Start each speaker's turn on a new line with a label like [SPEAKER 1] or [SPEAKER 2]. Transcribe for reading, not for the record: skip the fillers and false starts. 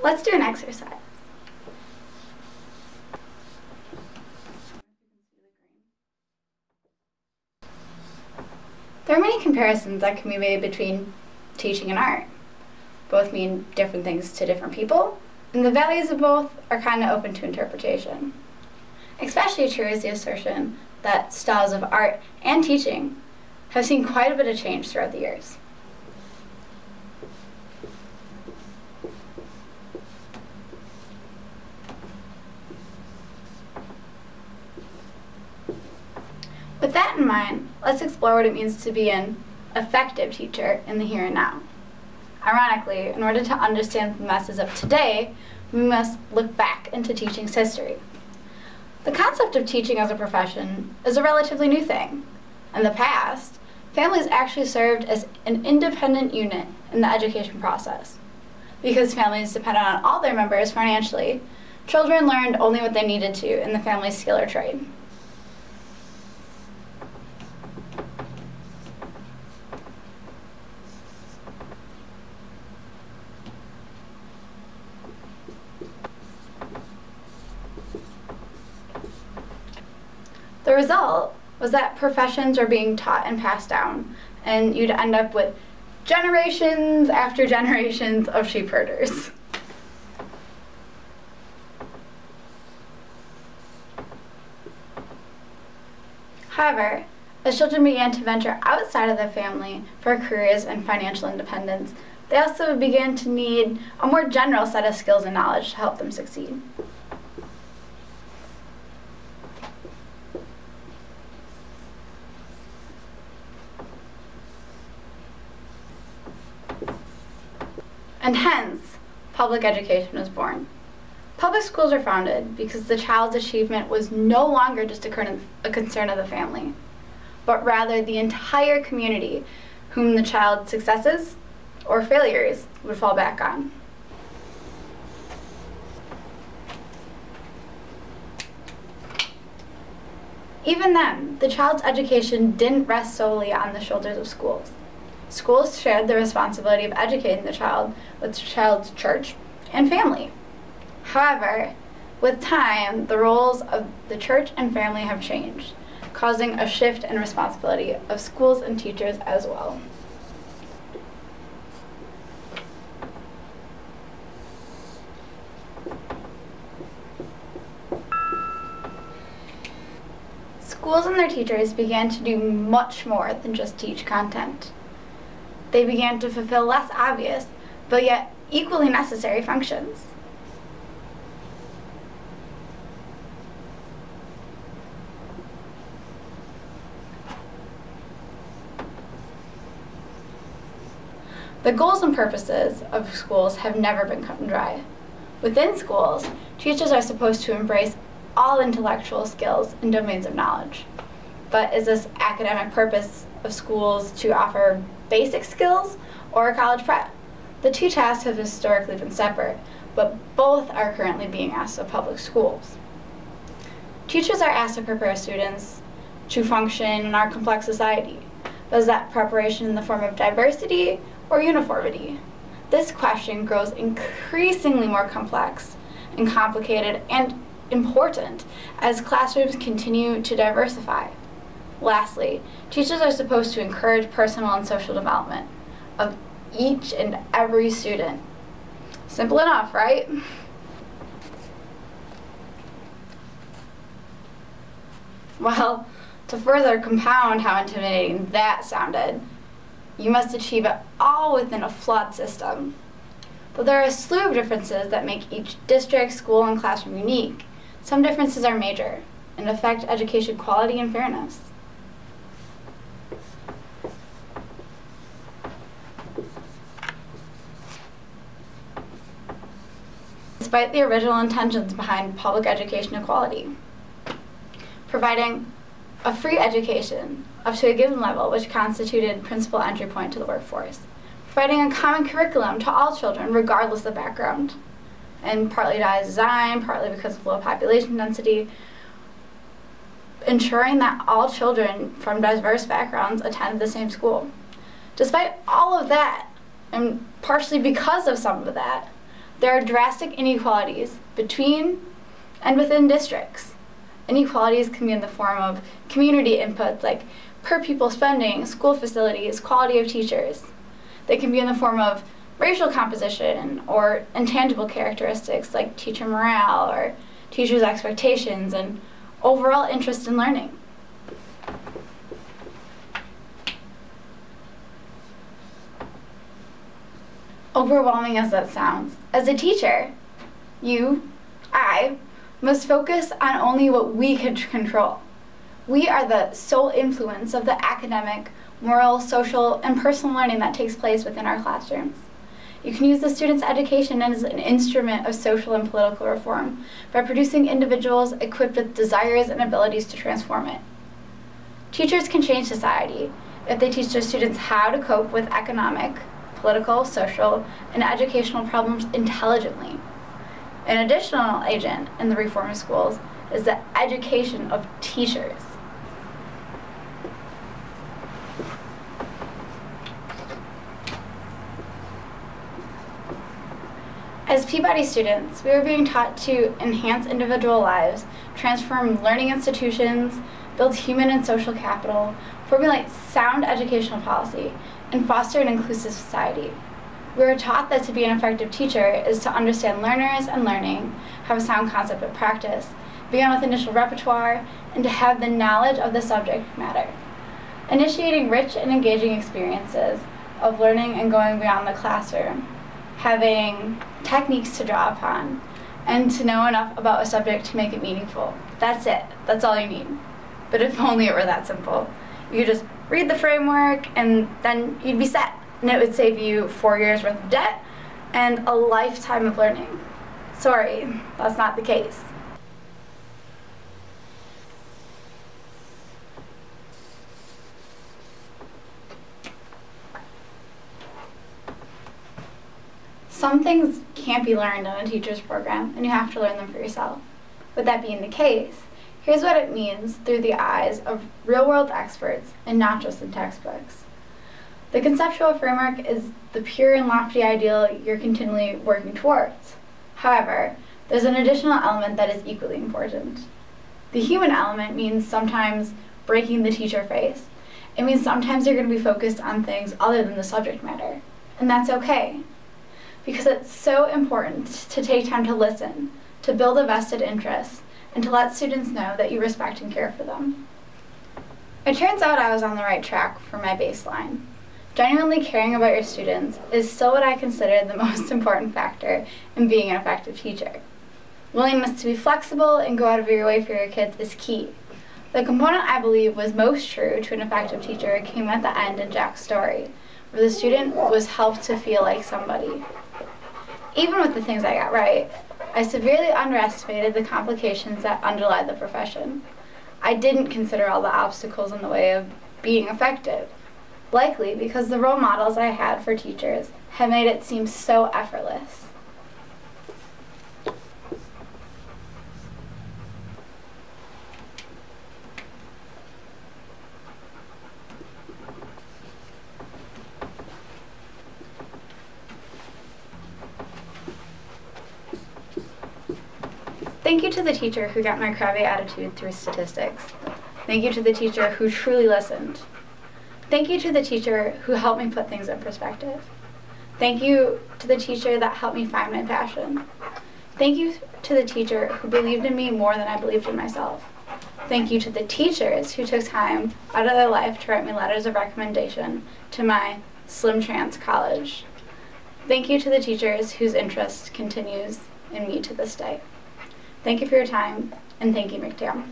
[SPEAKER 1] Let's do an exercise. There are many comparisons that can be made between teaching and art. Both mean different things to different people, and the values of both are kind of open to interpretation. Especially true is the assertion that styles of art and teaching have seen quite a bit of change throughout the years. With that in mind, let's explore what it means to be an effective teacher in the here and now. Ironically, in order to understand the messes of today, we must look back into teaching's history. The concept of teaching as a profession is a relatively new thing. In the past, families actually served as an independent unit in the education process. Because families depended on all their members financially, children learned only what they needed to in the family's skill or trade. The result was that professions were being taught and passed down, and you'd end up with generations after generations of sheep herders. However, as children began to venture outside of the family for careers and financial independence, they also began to need a more general set of skills and knowledge to help them succeed. And hence, public education was born. Public schools were founded because the child's achievement was no longer just a concern of the family, but rather the entire community whom the child's successes or failures would fall back on. Even then, the child's education didn't rest solely on the shoulders of schools. Schools shared the responsibility of educating the child with the child's church and family. However, with time, the roles of the church and family have changed, causing a shift in responsibility of schools and teachers as well. Schools and their teachers began to do much more than just teach content. They began to fulfill less obvious, but yet equally necessary functions. The goals and purposes of schools have never been cut and dry. Within schools, teachers are supposed to embrace all intellectual skills and domains of knowledge. But is this academic purpose of schools to offer basic skills or a college prep? The two tasks have historically been separate, but both are currently being asked of public schools. Teachers are asked to prepare students to function in our complex society, but is that preparation in the form of diversity or uniformity? This question grows increasingly more complex and complicated and important as classrooms continue to diversify. Lastly, teachers are supposed to encourage personal and social development of each and every student. Simple enough, right? Well, to further compound how intimidating that sounded, you must achieve it all within a flawed system. Though there are a slew of differences that make each district, school, and classroom unique, some differences are major and affect education quality and fairness. Despite the original intentions behind public education equality, providing a free education up to a given level which constituted principal entry point to the workforce, providing a common curriculum to all children regardless of background, and partly by design, partly because of low population density, ensuring that all children from diverse backgrounds attended the same school. Despite all of that, and partially because of some of that, There are drastic inequalities between and within districts. Inequalities can be in the form of community inputs like per pupil spending, school facilities, quality of teachers. They can be in the form of racial composition or intangible characteristics like teacher morale or teachers' expectations and overall interest in learning. Overwhelming as that sounds, as a teacher, I, must focus on only what we can control. We are the sole influence of the academic, moral, social, and personal learning that takes place within our classrooms. You can use the student's education as an instrument of social and political reform by producing individuals equipped with desires and abilities to transform it. Teachers can change society if they teach their students how to cope with economic, political, social, and educational problems intelligently. An additional agent in the reform of schools is the education of teachers. As Peabody students, we are being taught to enhance individual lives, transform learning institutions, build human and social capital, formulate sound educational policy, and foster an inclusive society. We are taught that to be an effective teacher is to understand learners and learning, have a sound concept of practice, begin with initial repertoire, and to have the knowledge of the subject matter. Initiating rich and engaging experiences of learning and going beyond the classroom, having techniques to draw upon, and to know enough about a subject to make it meaningful. That's it. That's all you need. But if only it were that simple. You could just read the framework and then you'd be set. And it would save you 4 years worth of debt and a lifetime of learning. Sorry, that's not the case. Some things can't be learned in a teacher's program, and you have to learn them for yourself. With that being the case, here's what it means through the eyes of real-world experts and not just in textbooks. The conceptual framework is the pure and lofty ideal you're continually working towards. However, there's an additional element that is equally important. The human element means sometimes breaking the teacher face. It means sometimes you're going to be focused on things other than the subject matter, and that's okay. Because it's so important to take time to listen, to build a vested interest, and to let students know that you respect and care for them. It turns out I was on the right track for my baseline. Genuinely caring about your students is still what I consider the most important factor in being an effective teacher. Willingness to be flexible and go out of your way for your kids is key. The component I believe was most true to an effective teacher came at the end in Jack's story, where the student was helped to feel like somebody. Even with the things I got right, I severely underestimated the complications that underlie the profession. I didn't consider all the obstacles in the way of being effective, likely because the role models I had for teachers had made it seem so effortless. Thank you to the teacher who got my crabby attitude through statistics. Thank you to the teacher who truly listened. Thank you to the teacher who helped me put things in perspective. Thank you to the teacher that helped me find my passion. Thank you to the teacher who believed in me more than I believed in myself. Thank you to the teachers who took time out of their life to write me letters of recommendation to my slim chance college. Thank you to the teachers whose interest continues in me to this day. Thank you for your time, and thank you, McDam.